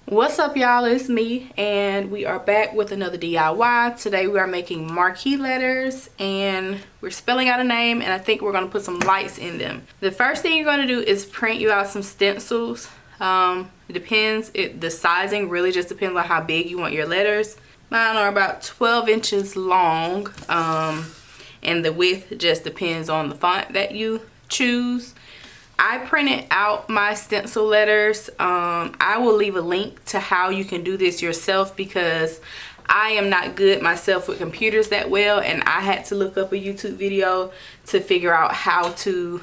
What's up, y'all? It's me, and we are back with another DIY. Today we are making marquee letters, and we're spelling out a name, and I think we're going to put some lights in them. The first thing you're going to do is print you out some stencils. It depends. The sizing really just depends on how big you want your letters. Mine are about 12 inches long, and the width just depends on the font that you choose. I printed out my stencil letters. I will leave a link to how you can do this yourself because I am not good myself with computers that well, and I had to look up a YouTube video to figure out how to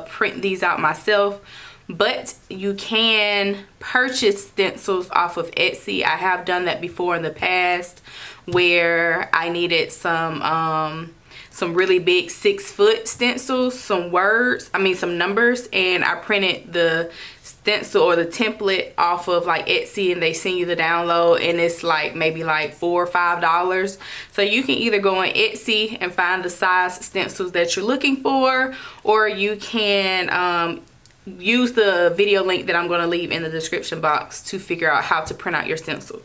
print these out myself. But you can purchase stencils off of Etsy. I have done that before in the past where I needed some really big 6-foot stencils, some numbers, and I printed the stencil or the template off of like Etsy, and they send you the download, and it's like maybe like $4 or $5. So you can either go on Etsy and find the size stencils that you're looking for, or you can use the video link that I'm going to leave in the description box to figure out how to print out your stencil.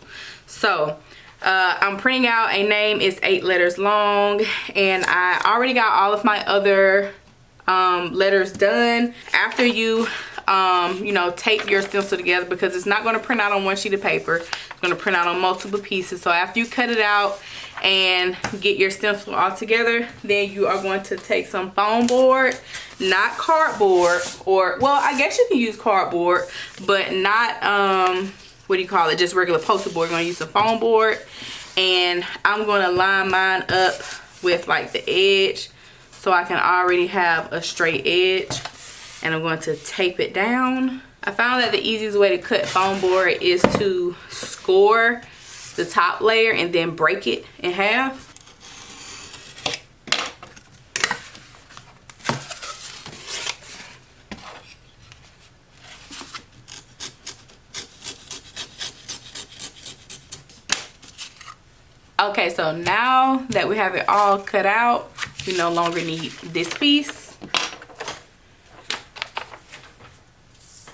So I'm printing out a name. It's 8 letters long, and I already got all of my other letters done. After you tape your stencil together, because it's not going to print out on one sheet of paper, it's going to print out on multiple pieces. So after you cut it out and get your stencil all together, then you are going to take some foam board, not cardboard, or well, I guess you can use cardboard, but not just regular poster board. You're going to use some foam board, and I'm going to line mine up with like the edge so I can already have a straight edge, and I'm going to tape it down. I found that the easiest way to cut foam board is to score the top layer and then break it in half. Okay, so now that we have it all cut out, we no longer need this piece.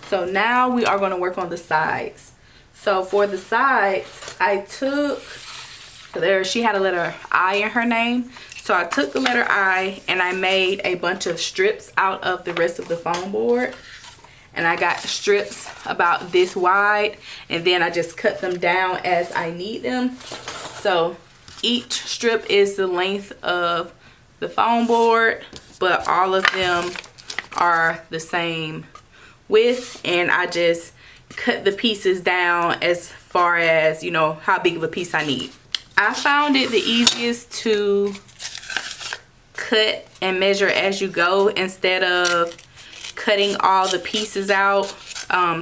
So now we are going to work on the sides. So for the sides, I took, she had a letter I in her name. So I took the letter I and I made a bunch of strips out of the rest of the foam board. And I got strips about this wide, and then I just cut them down as I need them. So each strip is the length of the foam board, but all of them are the same width, and I just cut the pieces down as far as, how big of a piece I need. I found it the easiest to cut and measure as you go instead of cutting all the pieces out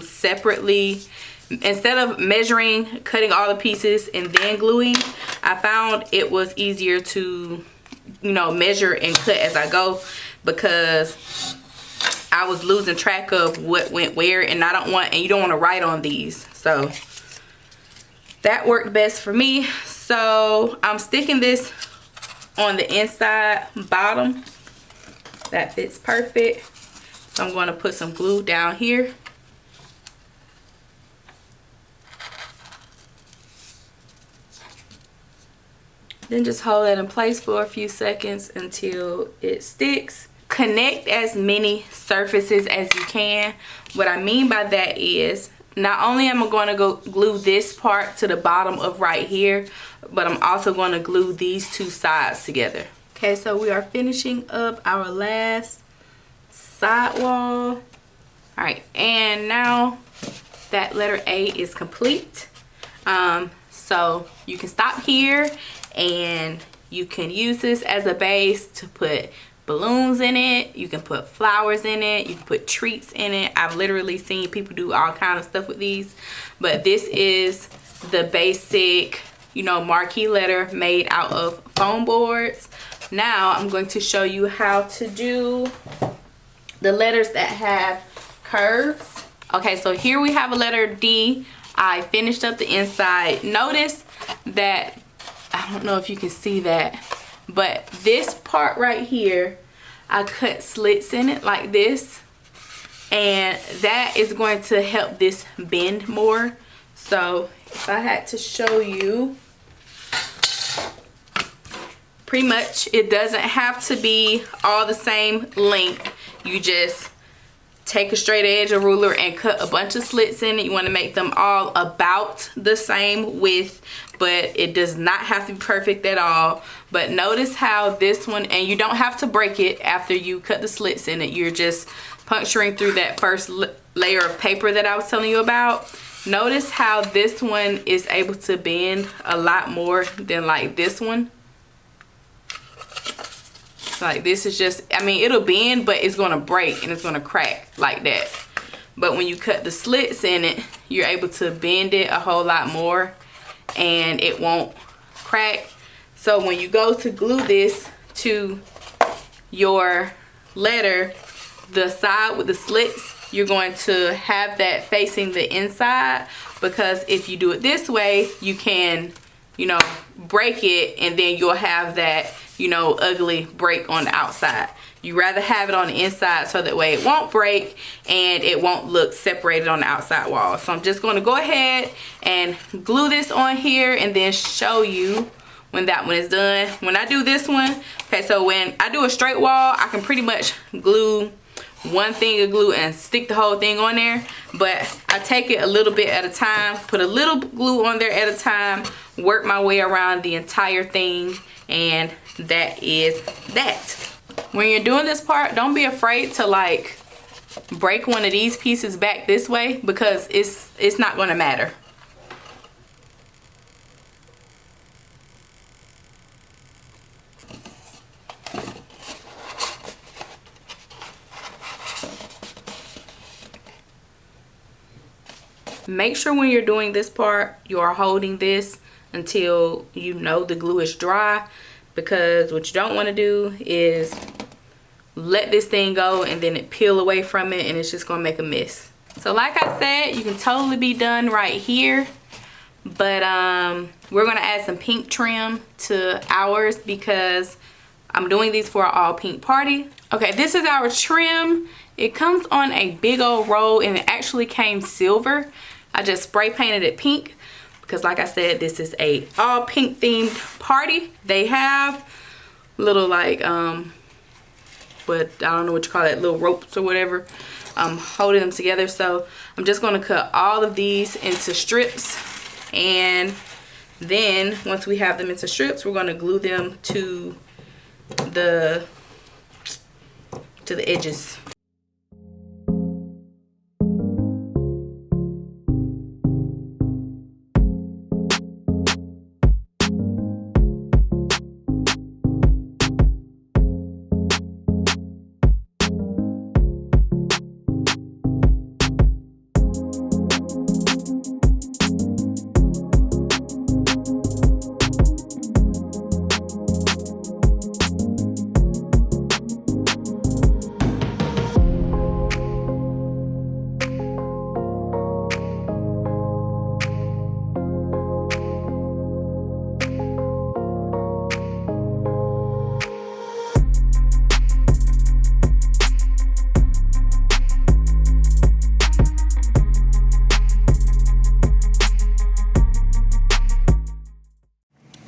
separately. Instead of measuring, cutting all the pieces and then gluing, I found it was easier to measure and cut as I go, because I was losing track of what went where, and you don't want to write on these. So that worked best for me. So I'm sticking this on the inside bottom. That fits perfect. So I'm going to put some glue down here. Then just hold that in place for a few seconds until it sticks. Connect as many surfaces as you can. What I mean by that is, not only am I going to go glue this part to the bottom of right here, but I'm also going to glue these two sides together. Okay, so we are finishing up our last side wall. All right, and now that letter A is complete. So you can stop here, and you can use this as a base to put balloons in it. You can put flowers in it. You can put treats in it. I've literally seen people do all kind of stuff with these, but this is the basic, marquee letter made out of foam boards. Now I'm going to show you how to do the letters that have curves. Okay, so here we have a letter D. I finished up the inside. Notice that, I don't know if you can see that, but this part right here, I cut slits in it like this, and that is going to help this bend more. So if I had to show you, pretty much it doesn't have to be all the same length. You just take a straight edge, a ruler, and cut a bunch of slits in it. You want to make them all about the same width, but it does not have to be perfect at all. But notice how this one, and you don't have to break it after you cut the slits in it. You're just puncturing through that first layer of paper that I was telling you about. Notice how this one is able to bend a lot more than like this one. Like this is just, I mean, it'll bend, but it's gonna break and it's gonna crack like that. But when you cut the slits in it, you're able to bend it a whole lot more and it won't crack. So when you go to glue this to your letter, the side with the slits, you're going to have that facing the inside, because if you do it this way, you can, you know, break it and then you'll have that, you know, ugly break on the outside. You rather have it on the inside so that way it won't break and it won't look separated on the outside wall. So I'm just going to go ahead and glue this on here and then show you when that one is done. When I do this one, okay, so when I do a straight wall, I can pretty much glue one thing of glue and stick the whole thing on there, but I take it a little bit at a time, put a little glue on there at a time, work my way around the entire thing, and that is that. When you're doing this part, don't be afraid to like break one of these pieces back this way, because it's not going to matter. Make sure when you're doing this part, you are holding this until you know the glue is dry, because what you don't want to do is let this thing go and then it peel away from it and it's just going to make a mess. So like I said, you can totally be done right here, but we're going to add some pink trim to ours because I'm doing these for an all pink party. Okay, this is our trim. It comes on a big old roll and it actually came silver. I just spray painted it pink because, like I said, this is a all pink themed party. They have little like but I don't know what you call it, little ropes or whatever, holding them together. So I'm just going to cut all of these into strips, and then once we have them into strips, we're going to glue them to the edges.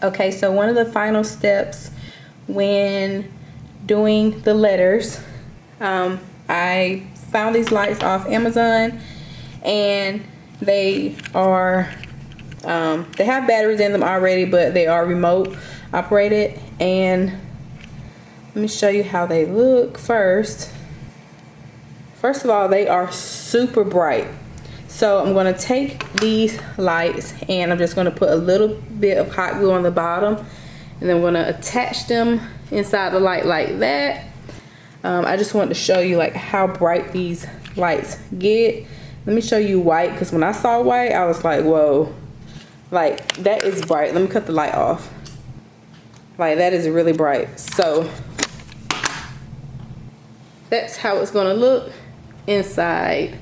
Okay, so one of the final steps when doing the letters, I found these lights off Amazon, and they are they have batteries in them already, but they are remote operated. And let me show you how they look first. First of all, they are super bright. So I'm going to take these lights and I'm just going to put a little bit of hot glue on the bottom, and then I'm going to attach them inside the light like that. I just wanted to show you like how bright these lights get. Let me show you white, because when I saw white I was like, whoa, like that is bright. Let me cut the light off. Like that is really bright. So that's how it's going to look inside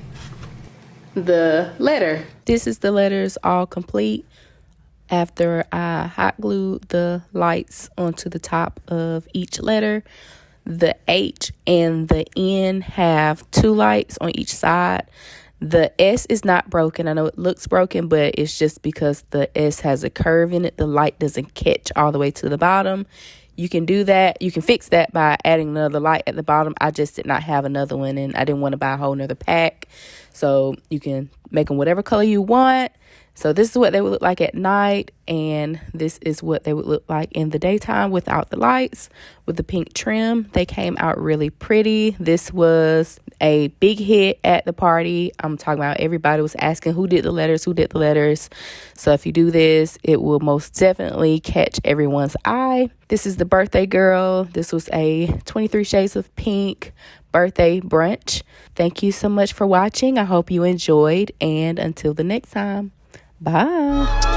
the letter. This is the letters all complete after I hot glued the lights onto the top of each letter. The H and the N have 2 lights on each side. The S is not broken. I know it looks broken, but it's just because the S has a curve in it. The light doesn't catch all the way to the bottom. You can do that. You can fix that by adding another light at the bottom. I just did not have another one, and I didn't want to buy a whole nother pack. So you can make them whatever color you want. So this is what they would look like at night, and this is what they would look like in the daytime without the lights, with the pink trim. They came out really pretty. This was a big hit at the party. I'm talking about everybody was asking who did the letters. So if you do this, it will most definitely catch everyone's eye. This is the birthday girl. This was a 23 Shades of Pink birthday brunch. Thank you so much for watching. I hope you enjoyed, and until the next time. Bye.